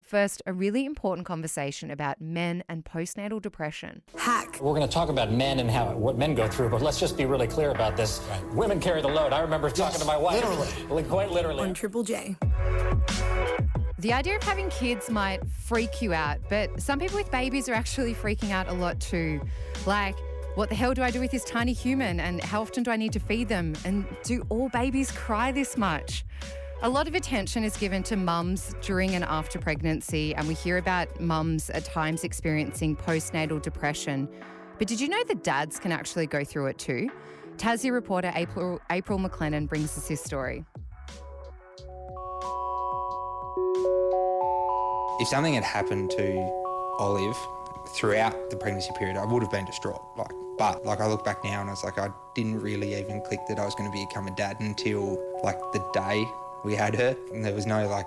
First, a really important conversation about men and postnatal depression. Hack. We're going to talk about men and what men go through, but let's just be really clear about this. Right. Women carry the load. I remember talking to my wife. Literally. Quite literally. On Triple J. The idea of having kids might freak you out, but some people with babies are actually freaking out a lot too. Like, what the hell do I do with this tiny human, and how often do I need to feed them? And do all babies cry this much? A lot of attention is given to mums during and after pregnancy, and we hear about mums at times experiencing postnatal depression. But did you know that dads can actually go through it too? Tassie reporter April McLennan brings us this story. If something had happened to Olive throughout the pregnancy period, I would have been distraught. But I look back now and I was like, I didn't really even click that I was going to become a dad until the day we had her, and there was no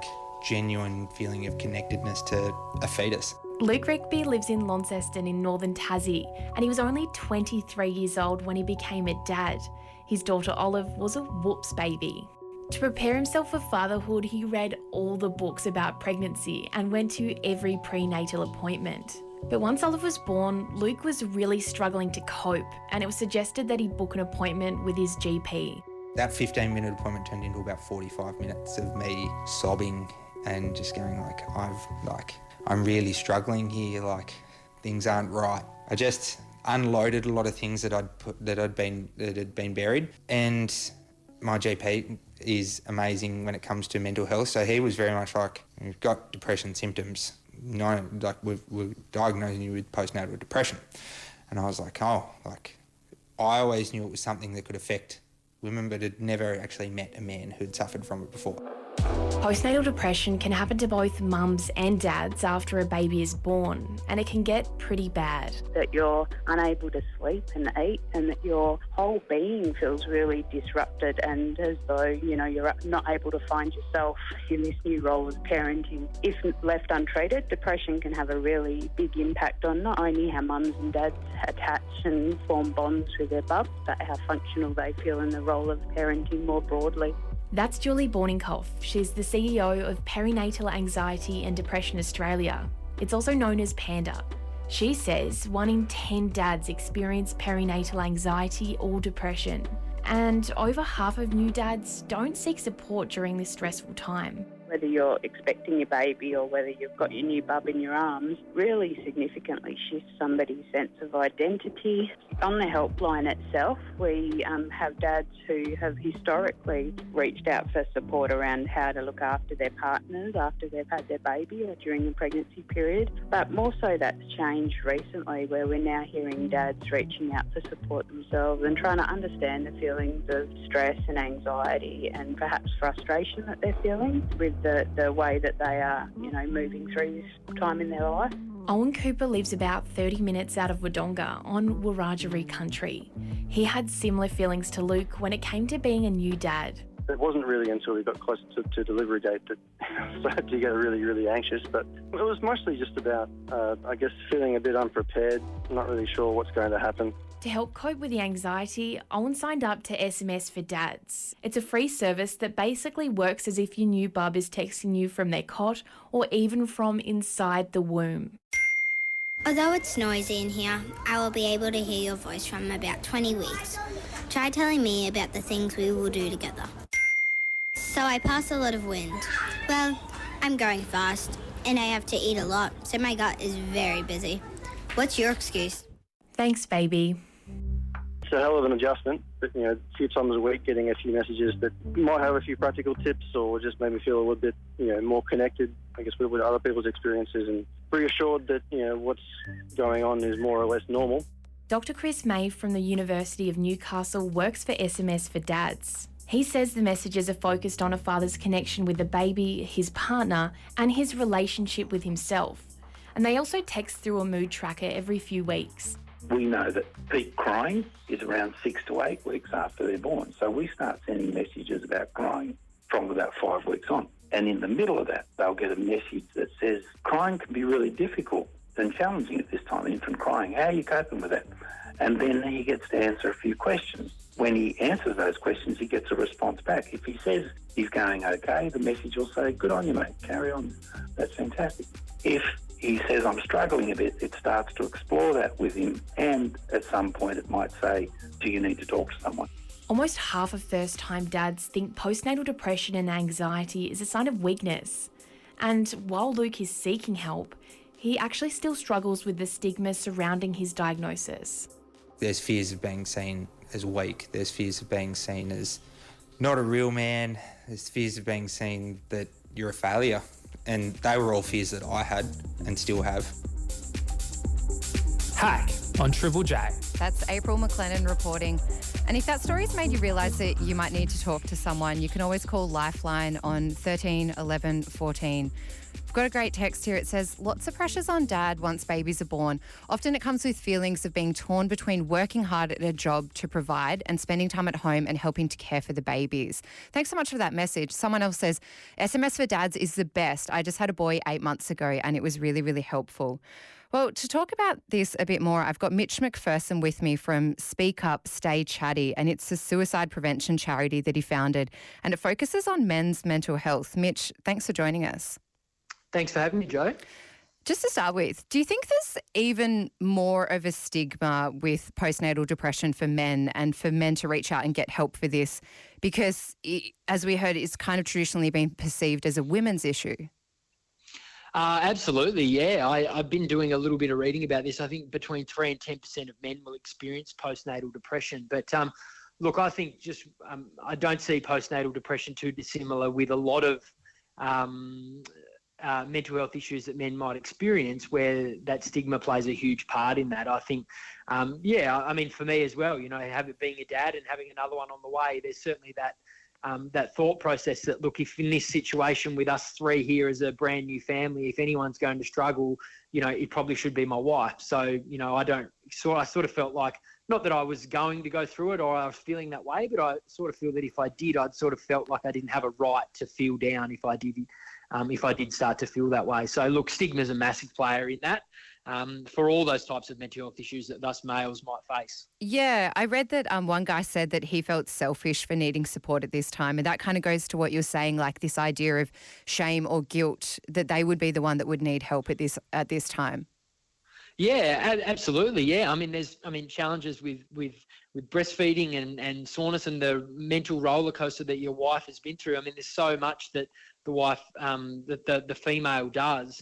genuine feeling of connectedness to a fetus. Luke Rigby lives in Launceston in northern Tassie, and he was only 23 years old when he became a dad. His daughter Olive was a whoops baby. To prepare himself for fatherhood, he read all the books about pregnancy and went to every prenatal appointment. But once Olive was born, Luke was really struggling to cope, and it was suggested that he book an appointment with his GP. That 15-minute appointment turned into about 45 minutes of me sobbing and just going I'm really struggling here, things aren't right. I just unloaded a lot of things that had been buried, and my GP is amazing when it comes to mental health. So he was very much you've got depression symptoms. No, we're diagnosing you with postnatal depression. And I was I always knew it was something that could affect women, but had never actually met a man who'd suffered from it before. Postnatal depression can happen to both mums and dads after a baby is born, and it can get pretty bad. That you're unable to sleep and eat, and that your whole being feels really disrupted, and as though, you're not able to find yourself in this new role of parenting. If left untreated, depression can have a really big impact on not only how mums and dads attach and form bonds with their bubs, but how functional they feel in the role of parenting more broadly. That's Julie Borninghoff. She's the CEO of Perinatal Anxiety and Depression Australia. It's also known as PANDA. She says 1 in 10 dads experience perinatal anxiety or depression, and over half of new dads don't seek support during this stressful time. Whether you're expecting your baby or whether you've got your new bub in your arms, really significantly shifts somebody's sense of identity. On the helpline itself, we have dads who have historically reached out for support around how to look after their partners after they've had their baby or during the pregnancy period. But more so that's changed recently, where we're now hearing dads reaching out for support themselves and trying to understand the feelings of stress and anxiety and perhaps frustration that they're feeling with the way that they are, moving through this time in their life. Owen Cooper lives about 30 minutes out of Wodonga on Wiradjuri country. He had similar feelings to Luke when it came to being a new dad. It wasn't really until we got closer to delivery date that I started to get really, really anxious. But it was mostly just about, feeling a bit unprepared, not really sure what's going to happen. To help cope with the anxiety, Owen signed up to SMS4dads. It's a free service that basically works as if your new bub is texting you from their cot or even from inside the womb. Although it's noisy in here, I will be able to hear your voice from about 20 weeks. Try telling me about the things we will do together. So I pass a lot of wind. Well, I'm growing fast, and I have to eat a lot, so my gut is very busy. What's your excuse? Thanks, baby. It's a hell of an adjustment, but a few times a week getting a few messages that might have a few practical tips or just made me feel a little bit, more connected, with other people's experiences and reassured that, what's going on is more or less normal. Dr. Chris May from the University of Newcastle works for SMS4dads. He says the messages are focused on a father's connection with the baby, his partner, and his relationship with himself. And they also text through a mood tracker every few weeks. We know that peak crying is around 6 to 8 weeks after they're born. So we start sending messages about crying from about 5 weeks on. And in the middle of that, they'll get a message that says, crying can be really difficult and challenging at this time, infant crying. How are you coping with that? And then he gets to answer a few questions. when he answers those questions, he gets a response back. If he says he's going okay, the message will say, good on you, mate, carry on. That's fantastic. If he says, I'm struggling a bit, it starts to explore that with him, and at some point it might say, do you need to talk to someone? Almost half of first-time dads think postnatal depression and anxiety is a sign of weakness. And while Luke is seeking help, he actually still struggles with the stigma surrounding his diagnosis. There's fears of being seen as weak. There's fears of being seen as not a real man. There's fears of being seen that you're a failure. And they were all fears that I had and still have. Hack on Triple J. That's April McLennan reporting. And if that story's made you realise that you might need to talk to someone, you can always call Lifeline on 13 11 14. We've got a great text here. It says, lots of pressures on dad once babies are born. Often it comes with feelings of being torn between working hard at a job to provide and spending time at home and helping to care for the babies. Thanks so much for that message. Someone else says, SMS4dads is the best. I just had a boy 8 months ago and it was really, really helpful. Well, to talk about this a bit more, I've got Mitch McPherson with me from Speak Up, Stay Chatty, and it's a suicide prevention charity that he founded, and it focuses on men's mental health. Mitch, thanks for joining us. Thanks for having me, Joe. Just to start with, do you think there's even more of a stigma with postnatal depression for men and for men to reach out and get help for this? Because, as we heard, it's kind of traditionally been perceived as a women's issue. Absolutely, yeah. I've been doing a little bit of reading about this. I think between 3 and 10% of men will experience postnatal depression. But look, I think I don't see postnatal depression too dissimilar with a lot of mental health issues that men might experience, where that stigma plays a huge part in that. I think, I mean, for me as well, you know, being a dad and having another one on the way, there's certainly that thought process that, look, if in this situation with us three here as a brand new family, if anyone's going to struggle, you know, it probably should be my wife. So, you know, I sort of felt like, not that I was going to go through it or I was feeling that way, but I sort of feel that if I did, I'd sort of felt like I didn't have a right to feel down if I did start to feel that way. So, look, stigma's a massive player in that. For all those types of mental health issues that thus males might face. Yeah, I read that one guy said that he felt selfish for needing support at this time, and that kind of goes to what you're saying, like this idea of shame or guilt, that they would be the one that would need help at this time. Yeah, absolutely. Yeah, I mean, there's challenges with breastfeeding and soreness and the mental roller coaster that your wife has been through. I mean, there's so much that the wife, that the female does.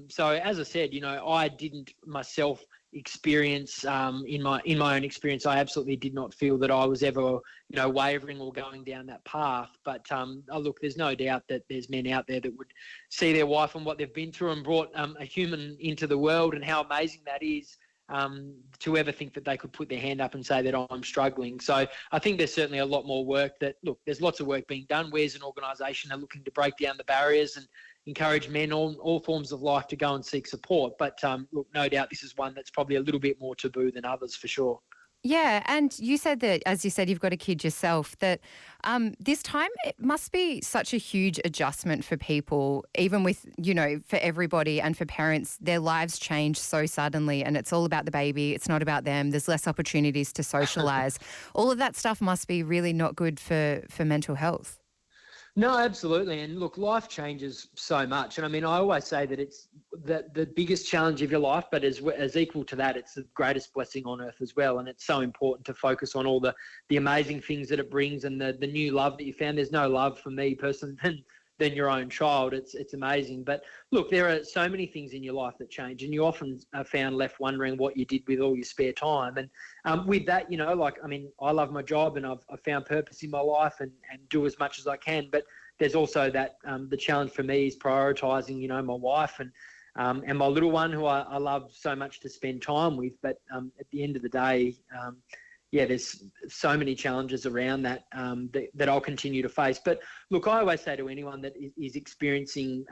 So as I said, you know, I didn't myself experience in my own experience, I absolutely did not feel that I was ever, you know, wavering or going down that path. But look, there's no doubt that there's men out there that would see their wife and what they've been through and brought a human into the world, and how amazing that is. To ever think that they could put their hand up and say that I'm struggling. So I think there's certainly a lot more work there's lots of work being done. We as an organisation are looking to break down the barriers and encourage men all forms of life to go and seek support. But look, no doubt this is one that's probably a little bit more taboo than others for sure. Yeah, and you said that, as you said, you've got a kid yourself, that this time it must be such a huge adjustment for people, even with, you know, for everybody and for parents, their lives change so suddenly and it's all about the baby. It's not about them. There's less opportunities to socialise. All of that stuff must be really not good for mental health. No, absolutely. And look, life changes so much. And I mean, I always say that it's the biggest challenge of your life, but as equal to that, it's the greatest blessing on earth as well. And it's so important to focus on all the amazing things that it brings and the new love that you found. There's no love for me personally than your own child. It's amazing. But look, there are so many things in your life that change, and you often are found left wondering what you did with all your spare time. And with that, you know, like, I mean, I love my job and I've found purpose in my life and do as much as I can. But there's also that the challenge for me is prioritising, you know, my wife and my little one, who I love so much to spend time with. But at the end of the day, there's so many challenges around that that I'll continue to face. But look, I always say to anyone that is experiencing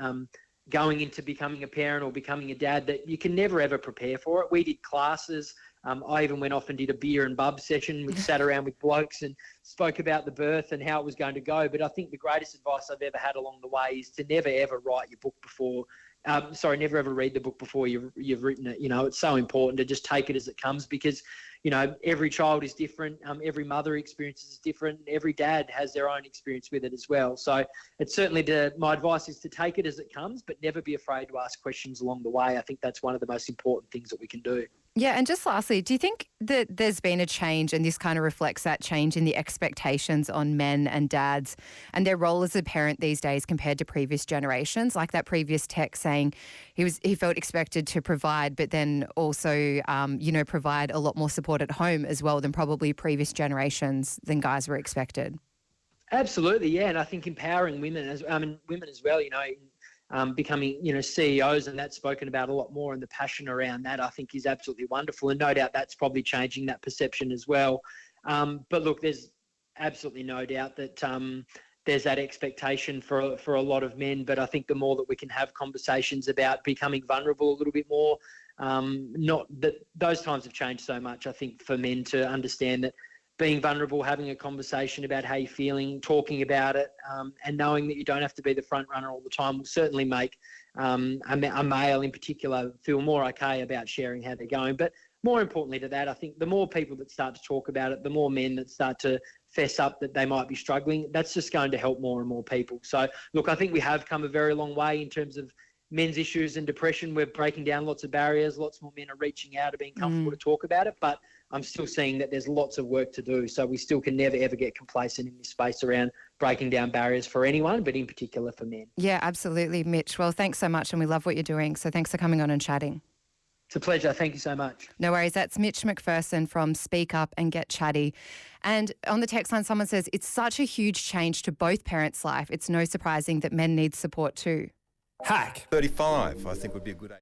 going into becoming a parent or becoming a dad, that you can never ever prepare for it. We did classes. I even went off and did a beer and bub session. We sat around with blokes and spoke about the birth and how it was going to go. But I think the greatest advice I've ever had along the way is to never ever write your book before. Never ever read the book before you've written it. You know, it's so important to just take it as it comes, because every child is different. Every mother experience is different. Every dad has their own experience with it as well. So it's certainly my advice is to take it as it comes, but never be afraid to ask questions along the way. I think that's one of the most important things that we can do. Yeah, and just lastly, do you think that there's been a change, and this kind of reflects that change in the expectations on men and dads and their role as a parent these days compared to previous generations? Like that previous text saying he felt expected to provide, but then also, provide a lot more support at home as well than probably previous generations than guys were expected. Absolutely, yeah, and I think empowering women as well. Becoming, CEOs, and that's spoken about a lot more, and the passion around that I think is absolutely wonderful, and no doubt that's probably changing that perception as well. But look, there's absolutely no doubt that there's that expectation for a lot of men, but I think the more that we can have conversations about becoming vulnerable a little bit more, not that those times have changed so much, I think, for men to understand that being vulnerable, having a conversation about how you're feeling, talking about it, and knowing that you don't have to be the front runner all the time will certainly make a male in particular feel more okay about sharing how they're going. But more importantly to that, I think the more people that start to talk about it, the more men that start to fess up that they might be struggling, that's just going to help more and more people. So, look, I think we have come a very long way in terms of men's issues and depression. We're breaking down lots of barriers. Lots more men are reaching out and being comfortable to talk about it. But I'm still seeing that there's lots of work to do. So we still can never, ever get complacent in this space around breaking down barriers for anyone, but in particular for men. Yeah, absolutely, Mitch. Well, thanks so much, and we love what you're doing. So thanks for coming on and chatting. It's a pleasure. Thank you so much. No worries. That's Mitch McPherson from Speak Up and Get Chatty. And on the text line, someone says, it's such a huge change to both parents' life. It's no surprising that men need support too. Hack 35, I think, would be a good age.